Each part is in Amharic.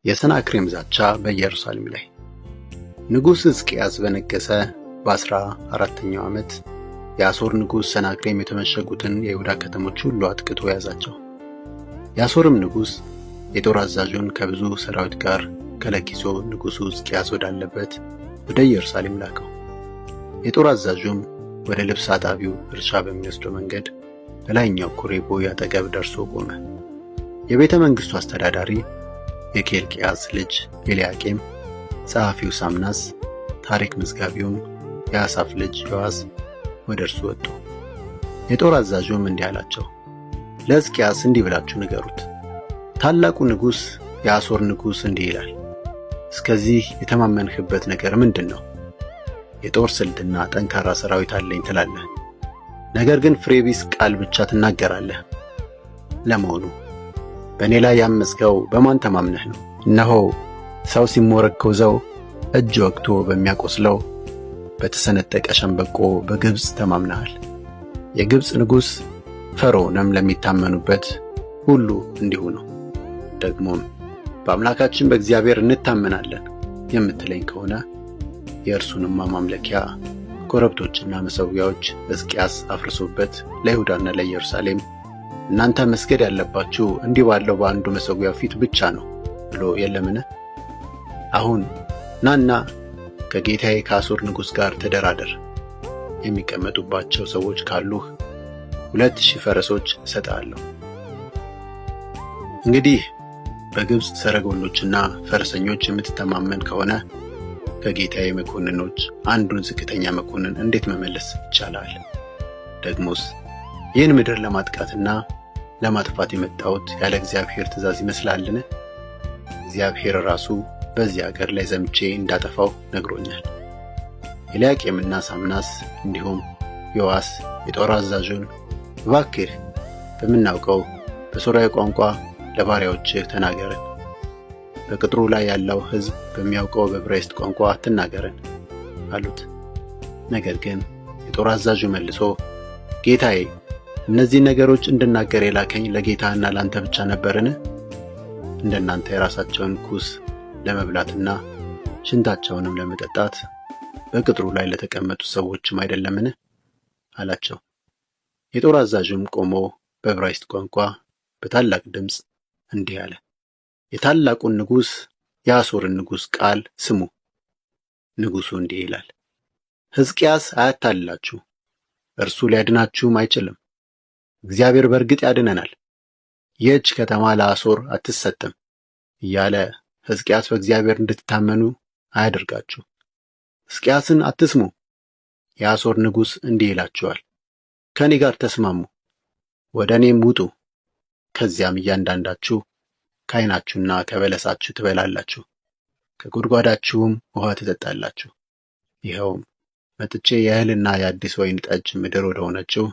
የሰናክሬም ዛቻ በኢየሩሳሌም ላይ። ንጉሥ ሕዝቅያስ በነገሰ በ14ኛው ዓመት የአሦር ንጉሥ ሰናክሬም የተመሸጉትን የይሁዳ ከተሞች ሁሉ አጥቅቶ ያዛቸው። የአሦርም ንጉሥ የጦር አዛዡን ከብዙ ሰራዊት ጋር ከለኪሶ ንጉሡ ሕዝቅያስ ወዳለበት ወደ ኢየሩሳሌም ላከው። የጦር አዛዡም ወደ ልብስ አጣቢው እርሻ በሚወስደው መንገድ በላይኛው ኩሬ ቦይ አጠገብ ደርሶ ቆመ። የቤተ መንግሥቱ አስተዳዳሪ የኬልቅያስ ልጅ ኤልያቄም፣ ጸሐፊው ሳምናስ፣ ታሪክ መዝጋቢውም የአሳፍ ልጅ ዮአስ ወደ እርሱ ወጡ። የጦር አዛዡም እንዲህ አላቸው፣ ለሕዝቅያስ እንዲህ ብላችሁ ንገሩት፣ ታላቁ ንጉሥ የአሦር ንጉሥ እንዲህ ይላል፣ እስከዚህ የተማመንህበት ነገር ምንድን ነው? የጦር ስልትና ጠንካራ ሰራዊት አለኝ ትላለህ፣ ነገር ግን ፍሬቢስ ቃል ብቻ ትናገራለህ። ለመሆኑ በእኔ ላይ ያመፅከው በማን ተማምነህ ነው? እነሆ ሰው ሲሞረከዘው እጅ ወግቶ በሚያቆስለው በተሰነጠቀ ሸምበቆ በግብፅ ተማምነሃል። የግብፅ ንጉሥ ፈርዖንም ለሚታመኑበት ሁሉ እንዲሁ ነው። ደግሞም በአምላካችን በእግዚአብሔር እንታመናለን የምትለኝ ከሆነ የእርሱንማ ማምለኪያ ኮረብቶችና መሠዊያዎች ሕዝቅያስ አፍርሶበት ለይሁዳና ለኢየሩሳሌም እናንተ መስገድ ያለባችሁ እንዲህ ባለው በአንዱ መሠዊያ ፊት ብቻ ነው ብሎ የለምን? አሁን ናና ከጌታዬ ከአሦር ንጉሥ ጋር ተደራደር። የሚቀመጡባቸው ሰዎች ካሉህ 2000 ፈረሶች እሰጥሃለሁ። እንግዲህ በግብፅ ሰረገሎችና ፈረሰኞች የምትተማመን ከሆነ ከጌታዬ መኮንኖች አንዱን ዝቅተኛ መኮንን እንዴት መመለስ ይቻላል? ደግሞስ ይህን ምድር ለማጥቃትና ለማጥፋት የመጣሁት ያለ እግዚአብሔር ትእዛዝ ይመስላልን? እግዚአብሔር ራሱ በዚህ አገር ላይ ዘምቼ እንዳጠፋው ነግሮኛል። ኤልያቄምና ሳምናስ እንዲሁም ዮአስ የጦር አዛዡን እባክህ በምናውቀው በሶርያ ቋንቋ ለባሪያዎችህ ተናገረን፣ በቅጥሩ ላይ ያለው ሕዝብ በሚያውቀው በዕብራይስጥ ቋንቋ አትናገረን አሉት። ነገር ግን የጦር አዛዡ መልሶ ጌታዬ እነዚህ ነገሮች እንድናገር የላከኝ ለጌታና ላንተ ብቻ ነበርን? እንደናንተ የራሳቸውን ኩስ ለመብላትና ሽንታቸውንም ለመጠጣት በቅጥሩ ላይ ለተቀመጡ ሰዎችም አይደለምን? አላቸው። የጦር አዛዡም ቆሞ በዕብራይስጥ ቋንቋ በታላቅ ድምፅ እንዲህ አለ፣ የታላቁን ንጉሥ የአሦርን ንጉሥ ቃል ስሙ። ንጉሡ እንዲህ ይላል፣ ሕዝቅያስ አያታልላችሁ፣ እርሱ ሊያድናችሁም አይችልም። እግዚአብሔር በእርግጥ ያድነናል፣ ይህች ከተማ ለአሦር አትሰጥም እያለ ሕዝቅያስ በእግዚአብሔር እንድትታመኑ አያደርጋችሁ። ሕዝቅያስን አትስሙ። የአሦር ንጉሥ እንዲህ ይላችኋል፣ ከእኔ ጋር ተስማሙ፣ ወደ እኔም ውጡ፣ ከዚያም እያንዳንዳችሁ ከዓይናችሁና ከበለሳችሁ ትበላላችሁ፣ ከጉድጓዳችሁም ውሃ ትጠጣላችሁ። ይኸውም መጥቼ የእህልና የአዲስ ወይን ጠጅ ምድር ወደ ሆነችው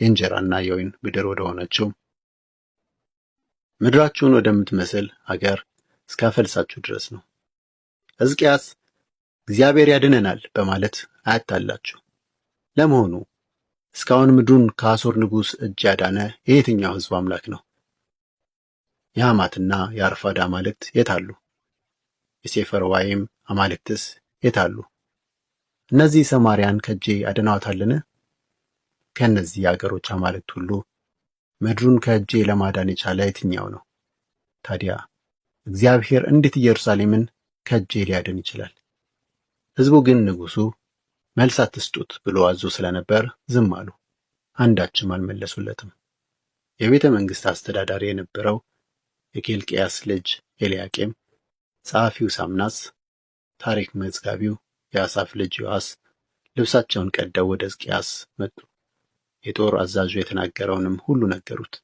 የእንጀራና የወይን ምድር ወደ ሆነችው ምድራችሁን ወደምትመስል አገር እስካፈልሳችሁ ድረስ ነው። ሕዝቅያስ እግዚአብሔር ያድነናል በማለት አያታላችሁ። ለመሆኑ እስካሁን ምድሩን ከአሦር ንጉሥ እጅ ያዳነ የየትኛው ሕዝብ አምላክ ነው? የሐማትና የአርፋድ አማልክት የት አሉ? የሴፈርዋይም አማልክትስ የት አሉ? እነዚህ ሰማርያን ከእጄ አድነዋታልን? ከእነዚህ የአገሮች አማልክት ሁሉ ምድሩን ከእጄ ለማዳን የቻለ የትኛው ነው? ታዲያ እግዚአብሔር እንዴት ኢየሩሳሌምን ከእጄ ሊያድን ይችላል? ሕዝቡ ግን ንጉሡ መልስ አትስጡት ብሎ አዞ ስለነበር ዝም አሉ፣ አንዳችም አልመለሱለትም። የቤተ መንግሥት አስተዳዳሪ የነበረው የኬልቅያስ ልጅ ኤልያቄም፣ ጸሐፊው ሳምናስ፣ ታሪክ መዝጋቢው የአሳፍ ልጅ ዮአስ ልብሳቸውን ቀደው ወደ ሕዝቅያስ መጡ። የጦር አዛዡ የተናገረውንም ሁሉ ነገሩት።